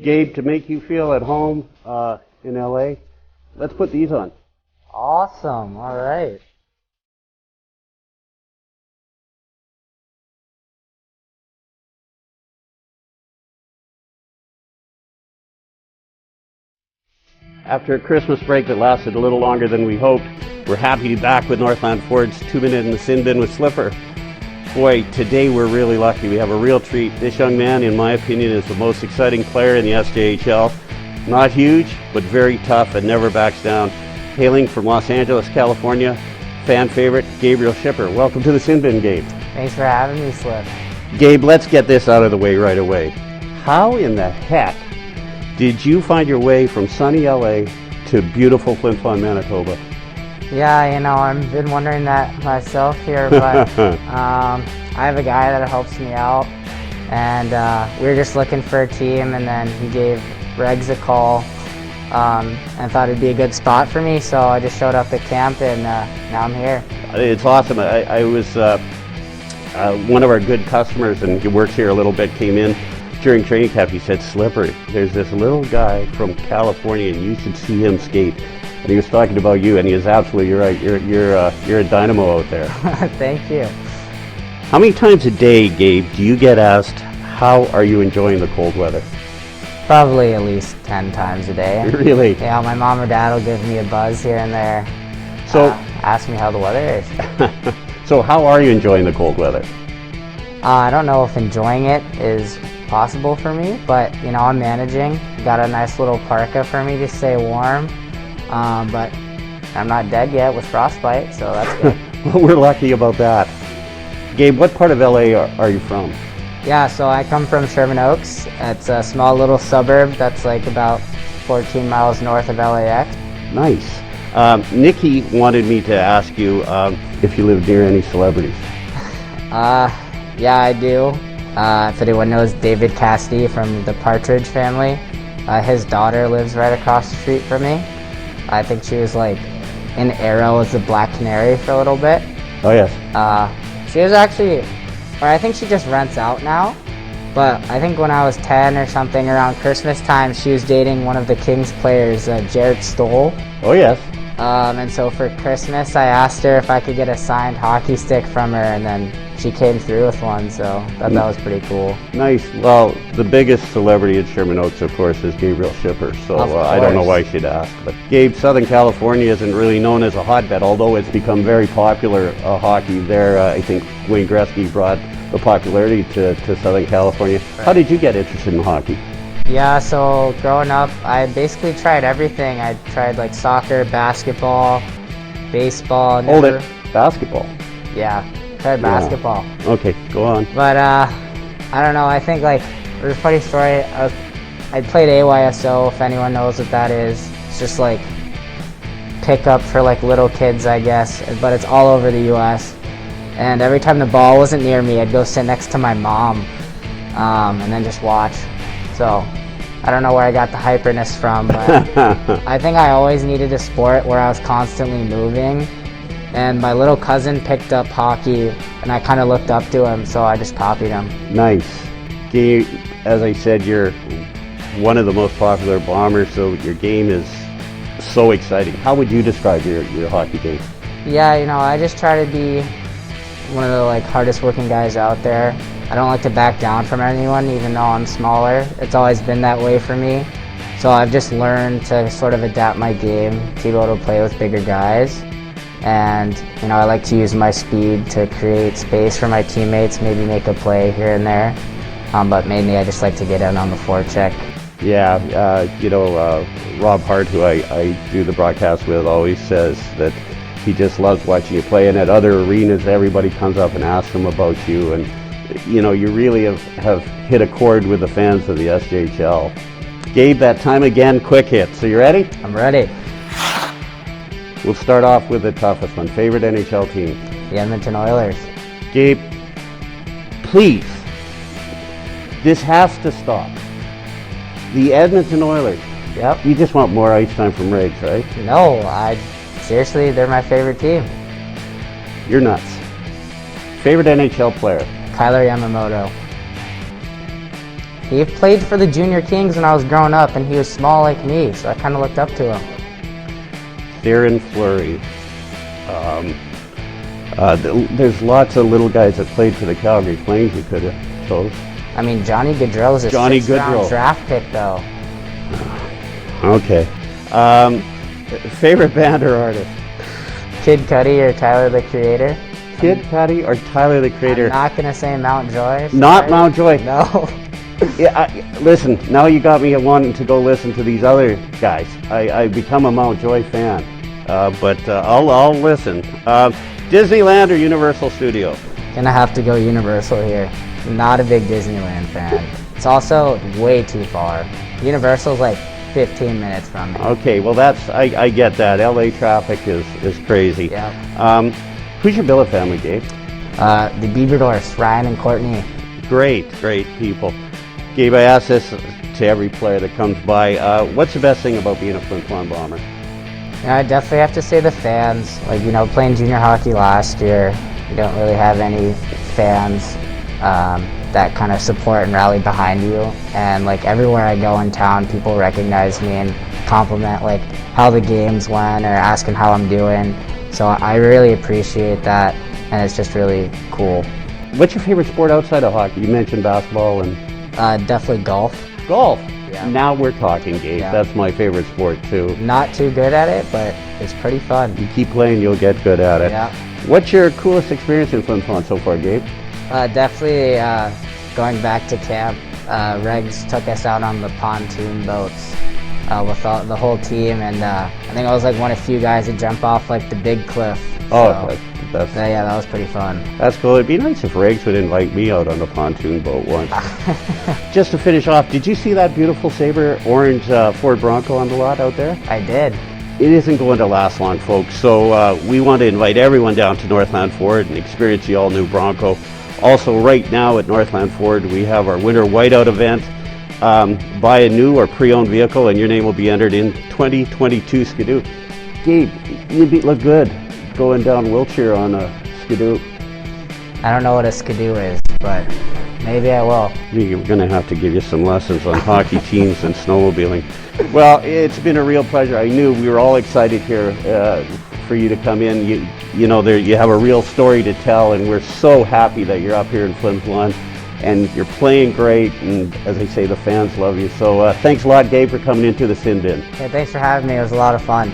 Gabe, to make you feel at home in LA, let's put these on. Awesome. All right. After a Christmas break that lasted a little longer than we hoped, we're happy to be back with Northland Ford's 2-Minute in the Sin Bin with Slipper. Boy, today we're really lucky. We have a real treat. This young man, in my opinion, is the most exciting player in the SJHL. Not huge, but very tough and never backs down. Hailing from Los Angeles, California, fan favorite, Gabriel Shipper. Welcome to the Sin Bin, Gabe. Thanks for having me, Slip. Gabe, let's get this out of the way right away. How in the heck did you find your way from sunny LA to beautiful Flin Flon, Manitoba? Yeah, you know, I've been wondering that myself here, but I have a guy that helps me out, and we were just looking for a team, and then he gave Regs a call and thought it'd be a good spot for me, so I just showed up at camp, and now I'm here. It's awesome. I was one of our good customers, and he works here a little bit, came in during training camp. He said, Slipper, there's this little guy from California, and you should see him skate. And he was talking about you, and he is absolutely right. You're a dynamo out there. Thank you. How many times a day, Gabe, do you get asked, how are you enjoying the cold weather? Probably at least 10 times a day. Really? Yeah, my mom or dad will give me a buzz here and there. So, ask me how the weather is. So how are you enjoying the cold weather? I don't know if enjoying it is possible for me, but you know, I'm managing. Got a nice little parka for me to stay warm. But I'm not dead yet with frostbite, so that's good. Well, we're lucky about that. Gabe, what part of LA are you from? Yeah, so I come from Sherman Oaks. It's a small little suburb that's like about 14 miles north of LAX. Nice. Nikki wanted me to ask you if you live near any celebrities. Yeah, I do. If anyone knows David Cassidy from the Partridge Family, his daughter lives right across the street from me. I think she was like in Arrow as the Black Canary for a little bit. Oh, yes. She was actually, or I think she just rents out now, but I think when I was 10 or something around Christmas time, she was dating one of the Kings players, Jarrett Stoll. Oh, yes. And so for Christmas, I asked her if I could get a signed hockey stick from her, and then she came through with one, so I thought that was pretty cool. Nice. Well, the biggest celebrity in Sherman Oaks, of course, is Gabriel Shipper, so I don't know why she'd ask. But Gabe, Southern California isn't really known as a hotbed, although it's become very popular hockey there. I think Wayne Gretzky brought the popularity to Southern California. Right. How did you get interested in hockey? Yeah, so growing up, I basically tried everything. I tried like soccer, basketball, baseball. Hold it, basketball? Yeah, tried basketball. Yeah. Okay, go on. But I don't know, I think like, there's a funny story. I played AYSO, if anyone knows what that is. It's just like pickup for like little kids, I guess, but it's all over the US. And every time the ball wasn't near me, I'd go sit next to my mom and then just watch. So I don't know where I got the hyperness from, but I think I always needed a sport where I was constantly moving. And my little cousin picked up hockey, and I kind of looked up to him, so I just copied him. Nice. Gabe, as I said, you're one of the most popular bombers, so your game is so exciting. How would you describe your hockey game? Yeah, you know, I just try to be one of the like hardest working guys out there. I don't like to back down from anyone, even though I'm smaller. It's always been that way for me. So I've just learned to sort of adapt my game to be able to play with bigger guys. And, you know, I like to use my speed to create space for my teammates, maybe make a play here and there. But mainly I just like to get in on the forecheck. Yeah, you know, Rob Hart, who I do the broadcast with, always says that he just loves watching you play. And at other arenas, everybody comes up and asks him about you. And you know, you really have hit a chord with the fans of the SJHL. Gabe, that time again, quick hit. So you ready? I'm ready. We'll start off with the toughest one. Favorite NHL team? The Edmonton Oilers. Gabe, please, this has to stop. The Edmonton Oilers. Yep. You just want more ice time from Regs, right? No, seriously, they're my favorite team. You're nuts. Favorite NHL player? Kyler Yamamoto. He played for the Junior Kings when I was growing up, and he was small like me, so I kind of looked up to him. Theron Fleury. There's lots of little guys that played for the Calgary Flames you could have chose. I mean, Johnny Gaudreau is a sixth-round draft pick, though. Okay. Favorite band or artist? Kid Cudi or Tyler, the Creator? Kid Cudi or Tyler, the Creator? I'm not going to say Mount Joy. Not Mount Joy? No. Yeah, listen, now you got me wanting to go listen to these other guys. I become a Mount Joy fan, but I'll listen. Disneyland or Universal Studios? Gonna have to go Universal here. Not a big Disneyland fan. It's also way too far. Universal's like 15 minutes from me. Okay, well I get that. LA traffic is crazy. Yeah. Who's your billet family, Gabe? The Bieberdorfs, Ryan and Courtney. Great people. Gabe, I ask this to every player that comes by. What's the best thing about being a Flin Flon Bomber? I definitely have to say the fans. Like, playing junior hockey last year, you don't really have any fans that kind of support and rally behind you. And like everywhere I go in town, people recognize me and compliment like how the games went or asking how I'm doing. So I really appreciate that, and it's just really cool. What's your favorite sport outside of hockey? You mentioned basketball and... Definitely golf. Golf? Yeah. Now we're talking, Gabe. Yeah. That's my favorite sport, too. Not too good at it, but it's pretty fun. You keep playing, you'll get good at it. Yeah. What's your coolest experience in Flin Flon so far, Gabe? Definitely going back to camp. Regs took us out on the pontoon boats with the whole team, and I think I was like one of few guys to jump off like the big cliff. Yeah, that was pretty fun. That's cool. It'd be nice if Regs would invite me out on the pontoon boat once. Just to finish off, did you see that beautiful Sabre orange Ford Bronco on the lot out there? I did. It isn't going to last long, folks, so we want to invite everyone down to Northland Ford and experience the all-new Bronco. Also, right now at Northland Ford, we have our Winter Whiteout event. Buy a new or pre-owned vehicle and your name will be entered in 2022 Skidoo. Gabe, you'd look good going down Wiltshire on a Skidoo. I don't know what a Skidoo is, but maybe I will. We're going to have to give you some lessons on hockey teams and snowmobiling. Well, it's been a real pleasure. I knew we were all excited here for you to come in. You have a real story to tell, and we're so happy that you're up here in Flin Flon, and you're playing great, and as I say, the fans love you. So thanks a lot, Gabe, for coming into the Sin Bin. Okay, thanks for having me. It was a lot of fun.